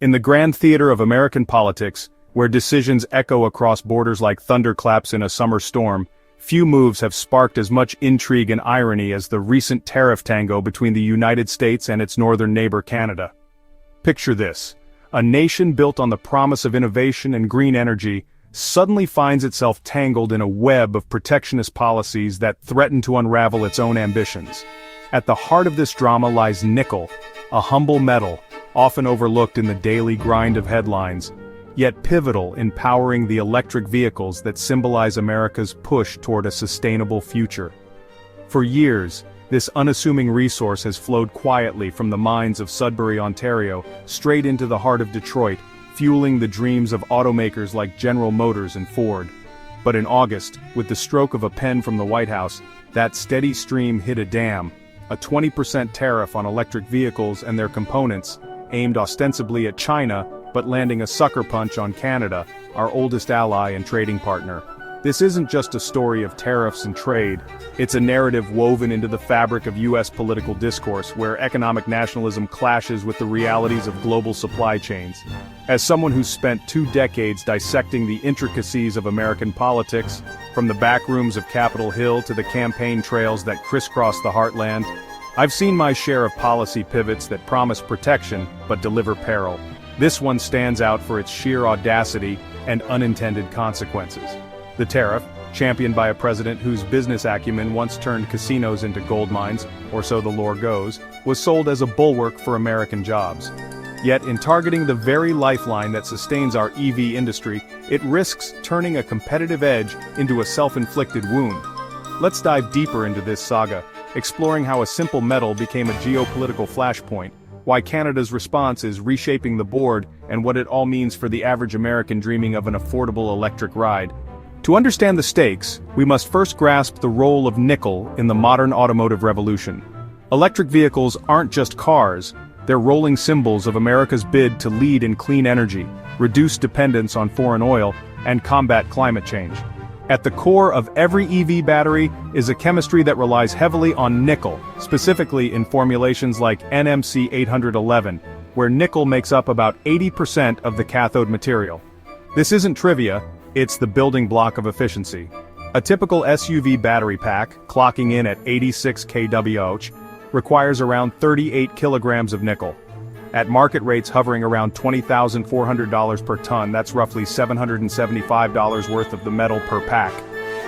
In the grand theater of American politics, where decisions echo across borders like thunderclaps in a summer storm, few moves have sparked as much intrigue and irony as the recent tariff tango between the United States and its northern neighbor Canada. Picture this: a nation built on the promise of innovation and green energy suddenly finds itself tangled in a web of protectionist policies that threaten to unravel its own ambitions. At the heart of this drama lies nickel, a humble metal, often overlooked in the daily grind of headlines, yet pivotal in powering the electric vehicles that symbolize America's push toward a sustainable future. For years, this unassuming resource has flowed quietly from the mines of Sudbury, Ontario, straight into the heart of Detroit, fueling the dreams of automakers like General Motors and Ford. But in August, with the stroke of a pen from the White House, that steady stream hit a dam: a 20% tariff on electric vehicles and their components, aimed ostensibly at China, but landing a sucker punch on Canada, our oldest ally and trading partner. This isn't just a story of tariffs and trade, it's a narrative woven into the fabric of U.S. political discourse where economic nationalism clashes with the realities of global supply chains. As someone who's spent 2 decades dissecting the intricacies of American politics, from the back rooms of Capitol Hill to the campaign trails that crisscross the heartland, I've seen my share of policy pivots that promise protection but deliver peril. This one stands out for its sheer audacity and unintended consequences. The tariff, championed by a president whose business acumen once turned casinos into gold mines, or so the lore goes, was sold as a bulwark for American jobs. Yet in targeting the very lifeline that sustains our EV industry, it risks turning a competitive edge into a self-inflicted wound. Let's dive deeper into this saga, exploring how a simple metal became a geopolitical flashpoint, why Canada's response is reshaping the board, and what it all means for the average American dreaming of an affordable electric ride. To understand the stakes, we must first grasp the role of nickel in the modern automotive revolution. Electric vehicles aren't just cars, they're rolling symbols of America's bid to lead in clean energy, reduce dependence on foreign oil, and combat climate change. At the core of every EV battery is a chemistry that relies heavily on nickel, specifically in formulations like NMC 811, where nickel makes up about 80% of the cathode material. This isn't trivia, it's the building block of efficiency. A typical SUV battery pack, clocking in at 86 kWh, requires around 38 kilograms of nickel. At market rates hovering around $20,400 per ton, that's roughly $775 worth of the metal per pack.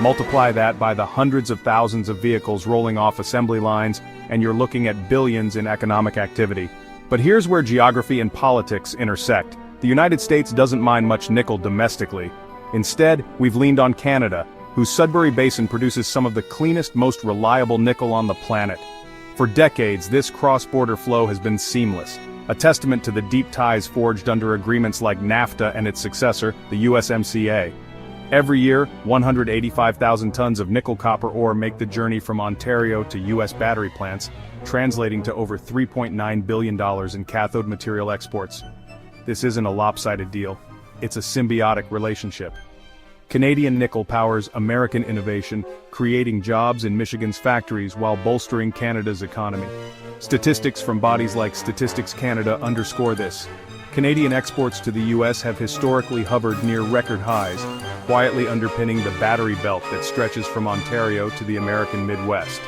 Multiply that by the hundreds of thousands of vehicles rolling off assembly lines, and you're looking at billions in economic activity. But here's where geography and politics intersect. The United States doesn't mine much nickel domestically. Instead, we've leaned on Canada, whose Sudbury Basin produces some of the cleanest, most reliable nickel on the planet. For decades, this cross-border flow has been seamless, a testament to the deep ties forged under agreements like NAFTA and its successor, the USMCA. Every year, 185,000 tons of nickel-copper ore make the journey from Ontario to U.S. battery plants, translating to over $3.9 billion in cathode material exports. This isn't a lopsided deal, it's a symbiotic relationship. Canadian nickel powers American innovation, creating jobs in Michigan's factories while bolstering Canada's economy. Statistics from bodies like Statistics Canada underscore this. Canadian exports to the U.S. have historically hovered near record highs, quietly underpinning the battery belt that stretches from Ontario to the American Midwest.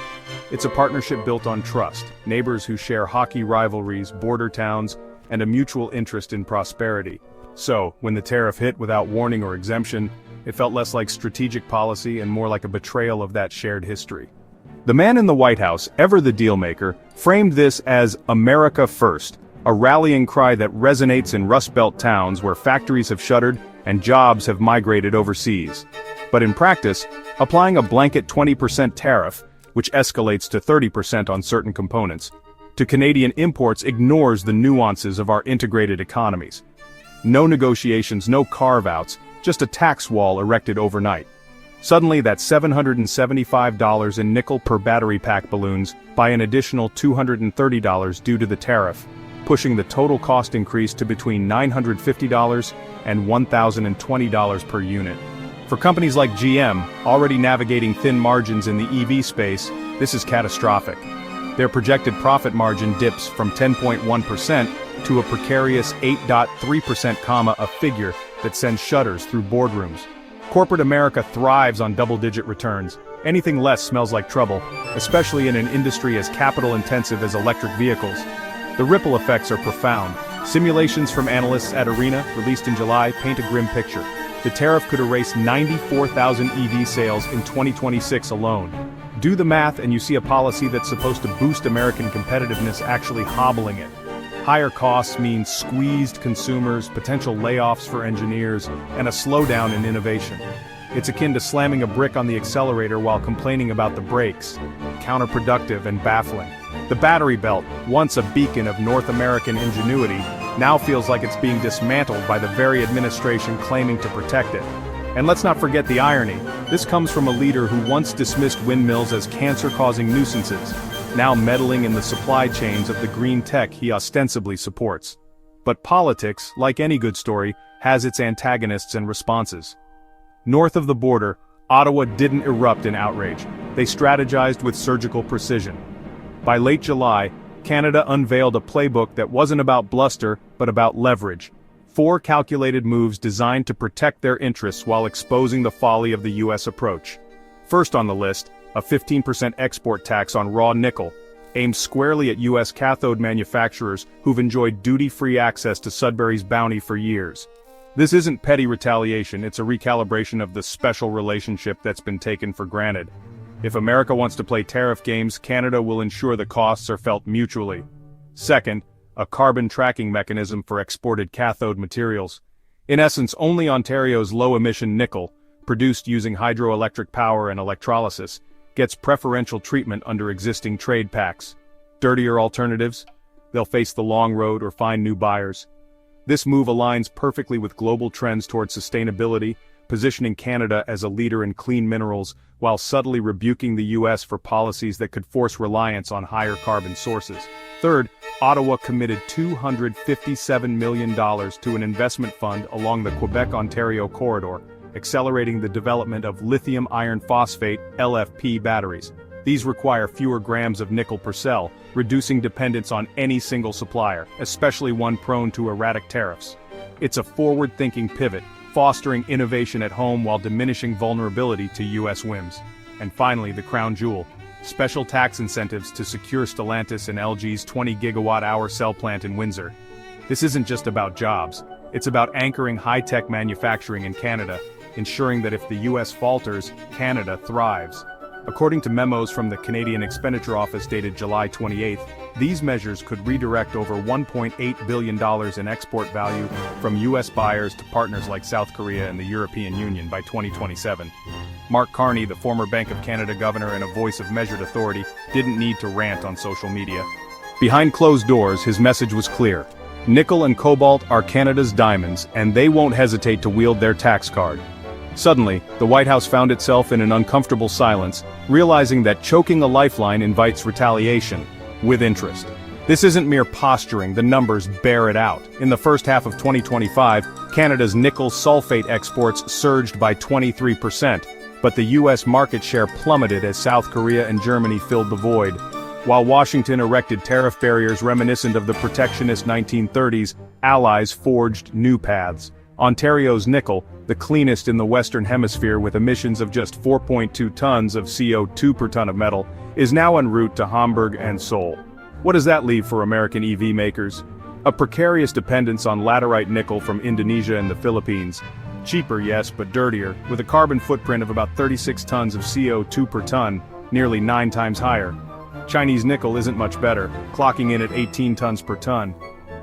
It's a partnership built on trust, neighbors who share hockey rivalries, border towns, and a mutual interest in prosperity. So, when the tariff hit without warning or exemption, it felt less like strategic policy and more like a betrayal of that shared history. The man in the White House, ever the dealmaker, framed this as America First, a rallying cry that resonates in Rust Belt towns where factories have shuttered and jobs have migrated overseas. But in practice, applying a blanket 20% tariff, which escalates to 30% on certain components, to Canadian imports ignores the nuances of our integrated economies. No negotiations, no carve-outs, just a tax wall erected overnight. Suddenly that $775 in nickel per battery pack balloons by an additional $230 due to the tariff, pushing the total cost increase to between $950 and $1,020 per unit. For companies like GM, already navigating thin margins in the EV space, this is catastrophic. Their projected profit margin dips from 10.1% to a precarious 8.3%, a figure that sends shudders through boardrooms. Corporate America thrives on double-digit returns. Anything less smells like trouble, especially in an industry as capital-intensive as electric vehicles. The ripple effects are profound. Simulations from analysts at Arena, released in July, paint a grim picture. The tariff could erase 94,000 EV sales in 2026 alone. Do the math and you see a policy that's supposed to boost American competitiveness actually hobbling it. Higher costs mean squeezed consumers, potential layoffs for engineers, and a slowdown in innovation. It's akin to slamming a brick on the accelerator while complaining about the brakes. Counterproductive and baffling. The battery belt, once a beacon of North American ingenuity, now feels like it's being dismantled by the very administration claiming to protect it. And let's not forget the irony. This comes from a leader who once dismissed windmills as cancer-causing nuisances, now meddling in the supply chains of the green tech he ostensibly supports. But politics, like any good story, has its antagonists and responses. North of the border, Ottawa didn't erupt in outrage. They strategized with surgical precision. By late July, Canada unveiled a playbook that wasn't about bluster, but about leverage. 4 calculated moves designed to protect their interests while exposing the folly of the US approach. First on the list, a 15% export tax on raw nickel, aimed squarely at US cathode manufacturers who've enjoyed duty-free access to Sudbury's bounty for years. This isn't petty retaliation, it's a recalibration of the special relationship that's been taken for granted. If America wants to play tariff games, Canada will ensure the costs are felt mutually. Second, a carbon tracking mechanism for exported cathode materials. In essence, only Ontario's low-emission nickel, produced using hydroelectric power and electrolysis, gets preferential treatment under existing trade pacts. Dirtier alternatives? They'll face the long road or find new buyers. This move aligns perfectly with global trends toward sustainability, positioning Canada as a leader in clean minerals, while subtly rebuking the US for policies that could force reliance on higher carbon sources. Third, Ottawa committed $257 million to an investment fund along the Quebec-Ontario corridor, accelerating the development of lithium iron phosphate (LFP) batteries. These require fewer grams of nickel per cell, reducing dependence on any single supplier, especially one prone to erratic tariffs. It's a forward-thinking pivot, fostering innovation at home while diminishing vulnerability to US whims. And finally, the crown jewel. Special tax incentives to secure Stellantis and LG's 20-gigawatt-hour cell plant in Windsor. This isn't just about jobs. It's about anchoring high-tech manufacturing in Canada, ensuring that if the US falters, Canada thrives. According to memos from the Canadian Expenditure Office dated July 28, these measures could redirect over $1.8 billion in export value from US buyers to partners like South Korea and the European Union by 2027. Mark Carney, the former Bank of Canada governor and a voice of measured authority, didn't need to rant on social media. Behind closed doors, his message was clear. Nickel and cobalt are Canada's diamonds, and they won't hesitate to wield their tax card. Suddenly, the White House found itself in an uncomfortable silence, realizing that choking a lifeline invites retaliation, with interest. This isn't mere posturing, the numbers bear it out. In the first half of 2025, Canada's nickel sulfate exports surged by 23%, but the US market share plummeted as South Korea and Germany filled the void. While Washington erected tariff barriers reminiscent of the protectionist 1930s, allies forged new paths. Ontario's nickel, the cleanest in the Western Hemisphere with emissions of just 4.2 tons of CO2 per ton of metal, is now en route to Hamburg and Seoul. What does that leave for American EV makers? A precarious dependence on laterite nickel from Indonesia and the Philippines. Cheaper, yes, but dirtier, with a carbon footprint of about 36 tons of CO2 per ton, nearly 9 times higher. Chinese nickel isn't much better, clocking in at 18 tons per ton.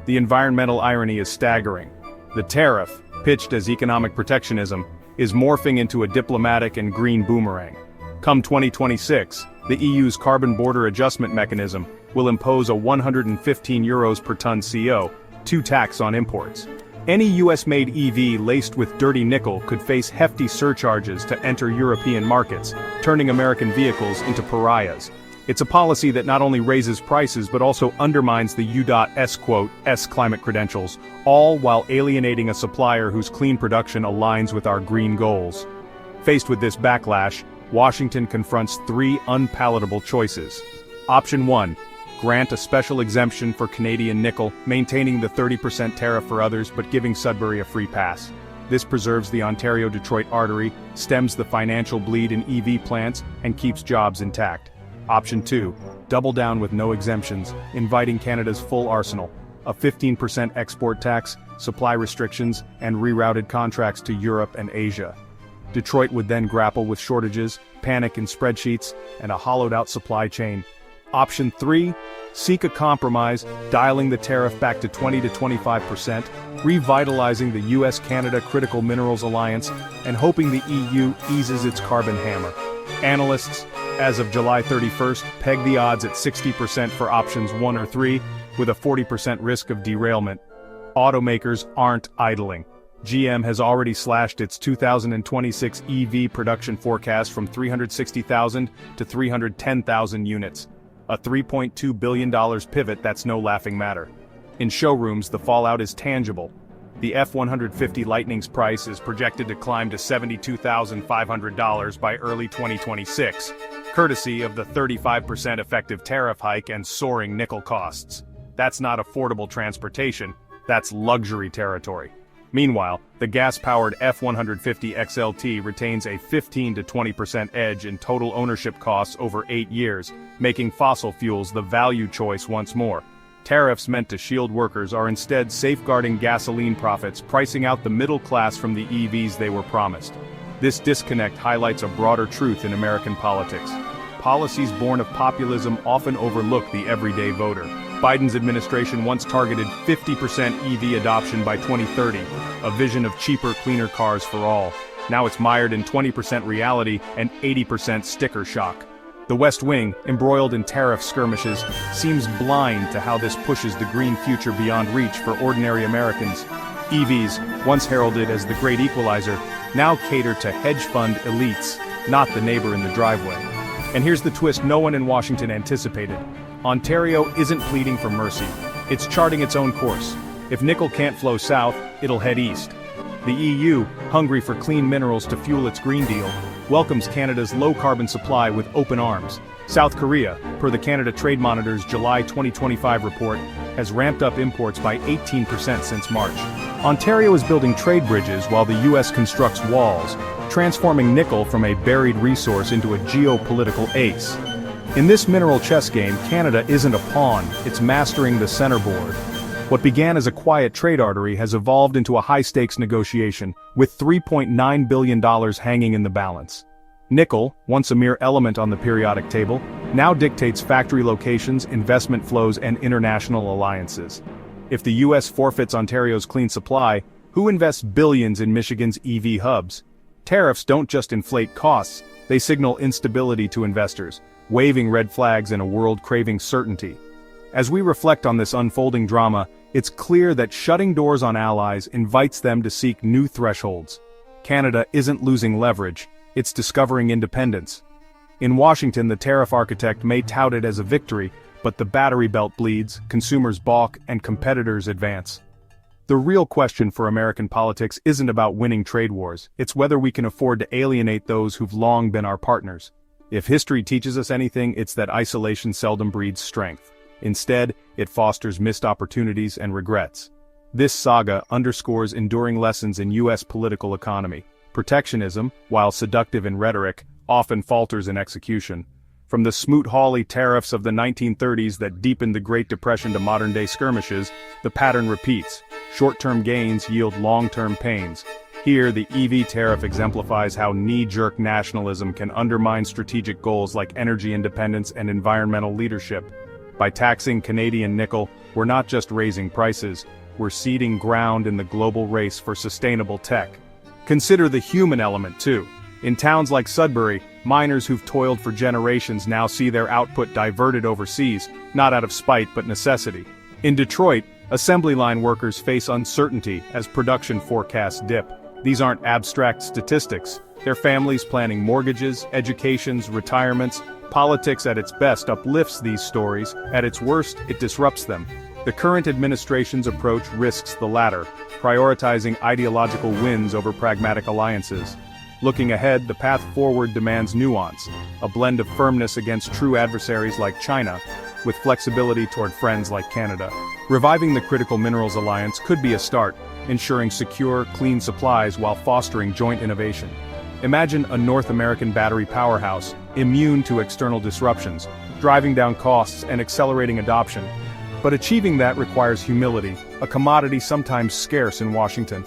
The environmental irony is staggering. The tariff, pitched as economic protectionism, is morphing into a diplomatic and green boomerang. Come 2026, the EU's carbon border adjustment mechanism will impose a €115 per ton CO2 tax on imports. Any US-made EV laced with dirty nickel could face hefty surcharges to enter European markets, turning American vehicles into pariahs. It's a policy that not only raises prices but also undermines the U.S. climate credentials, all while alienating a supplier whose clean production aligns with our green goals. Faced with this backlash, Washington confronts 3 unpalatable choices. Option 1. grant a special exemption for Canadian nickel, maintaining the 30% tariff for others but giving Sudbury a free pass. This preserves the Ontario-Detroit artery, stems the financial bleed in EV plants, and keeps jobs intact. Option 2. Double down with no exemptions, inviting Canada's full arsenal. A 15% export tax, supply restrictions, and rerouted contracts to Europe and Asia. Detroit would then grapple with shortages, panic in spreadsheets, and a hollowed-out supply chain. Option 3. Seek a compromise, dialing the tariff back to 20 to 25%, revitalizing the US-Canada Critical Minerals Alliance, and hoping the EU eases its carbon hammer. Analysts, as of July 31st, peg the odds at 60% for options 1 or 3, with a 40% risk of derailment. Automakers aren't idling. GM has already slashed its 2026 EV production forecast from 360,000 to 310,000 units. A $3.2 billion pivot that's no laughing matter. In showrooms, the fallout is tangible. The F-150 Lightning's price is projected to climb to $72,500 by early 2026, courtesy of the 35% effective tariff hike and soaring nickel costs. That's not affordable transportation, that's luxury territory. Meanwhile, the gas-powered F-150 XLT retains a 15 to 20% edge in total ownership costs over 8 years, making fossil fuels the value choice once more. Tariffs meant to shield workers are instead safeguarding gasoline profits, pricing out the middle class from the EVs they were promised. This disconnect highlights a broader truth in American politics. Policies born of populism often overlook the everyday voter. Biden's administration once targeted 50% EV adoption by 2030, a vision of cheaper, cleaner cars for all. Now it's mired in 20% reality and 80% sticker shock. The West Wing, embroiled in tariff skirmishes, seems blind to how this pushes the green future beyond reach for ordinary Americans. EVs, once heralded as the great equalizer, now cater to hedge fund elites, not the neighbor in the driveway. And here's the twist no one in Washington anticipated. Ontario isn't pleading for mercy. It's charting its own course. If nickel can't flow south, it'll head east. The EU, hungry for clean minerals to fuel its Green Deal, welcomes Canada's low-carbon supply with open arms. South Korea, per the Canada Trade Monitor's July 2025 report, has ramped up imports by 18% since March. Ontario is building trade bridges while the US constructs walls, transforming nickel from a buried resource into a geopolitical ace. In this mineral chess game, Canada isn't a pawn, it's mastering the centerboard. What began as a quiet trade artery has evolved into a high-stakes negotiation, with $3.9 billion hanging in the balance. Nickel, once a mere element on the periodic table, now dictates factory locations, investment flows, and international alliances. If the US forfeits Ontario's clean supply, who invests billions in Michigan's EV hubs? Tariffs don't just inflate costs, they signal instability to investors, waving red flags in a world craving certainty. As we reflect on this unfolding drama, it's clear that shutting doors on allies invites them to seek new thresholds. Canada isn't losing leverage, it's discovering independence. In Washington, the tariff architect may tout it as a victory, but the battery belt bleeds, consumers balk, and competitors advance. The real question for American politics isn't about winning trade wars, it's whether we can afford to alienate those who've long been our partners. If history teaches us anything, it's that isolation seldom breeds strength. Instead, it fosters missed opportunities and regrets. This saga underscores enduring lessons in US political economy. Protectionism, while seductive in rhetoric, often falters in execution. From the Smoot-Hawley tariffs of the 1930s that deepened the Great Depression to modern-day skirmishes, the pattern repeats. Short-term gains yield long-term pains. Here, the EV tariff exemplifies how knee-jerk nationalism can undermine strategic goals like energy independence and environmental leadership. By taxing Canadian nickel, we're not just raising prices, we're ceding ground in the global race for sustainable tech. Consider the human element too. In towns like Sudbury, miners who've toiled for generations now see their output diverted overseas, not out of spite but necessity. In Detroit, assembly line workers face uncertainty as production forecasts dip. These aren't abstract statistics, they're families planning mortgages, educations, retirements. Politics at its best uplifts these stories, at its worst, it disrupts them. The current administration's approach risks the latter, prioritizing ideological wins over pragmatic alliances. Looking ahead, the path forward demands nuance, a blend of firmness against true adversaries like China, with flexibility toward friends like Canada. Reviving the Critical Minerals Alliance could be a start, ensuring secure, clean supplies while fostering joint innovation. Imagine a North American battery powerhouse, immune to external disruptions, driving down costs and accelerating adoption. But achieving that requires humility, a commodity sometimes scarce in Washington.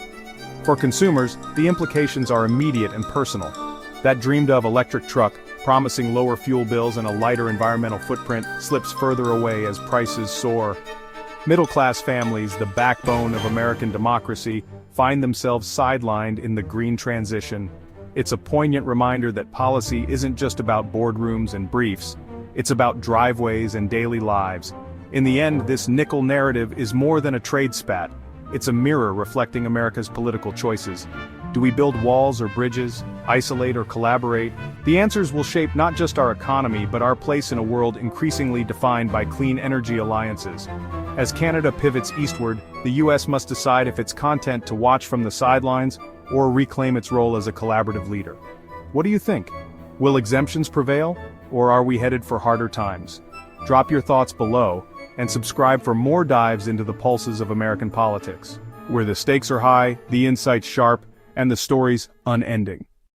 For consumers, the implications are immediate and personal. That dreamed-of electric truck, promising lower fuel bills and a lighter environmental footprint, slips further away as prices soar. Middle-class families, the backbone of American democracy, find themselves sidelined in the green transition. It's a poignant reminder that policy isn't just about boardrooms and briefs, it's about driveways and daily lives. In the end, this nickel narrative is more than a trade spat. It's a mirror reflecting America's political choices. Do we build walls or bridges, isolate or collaborate? The answers will shape not just our economy but our place in a world increasingly defined by clean energy alliances. As Canada pivots eastward, the US must decide if it's content to watch from the sidelines or reclaim its role as a collaborative leader. What do you think? Will exemptions prevail, or are we headed for harder times? Drop your thoughts below, and subscribe for more dives into the pulses of American politics, where the stakes are high, the insights sharp, and the stories unending.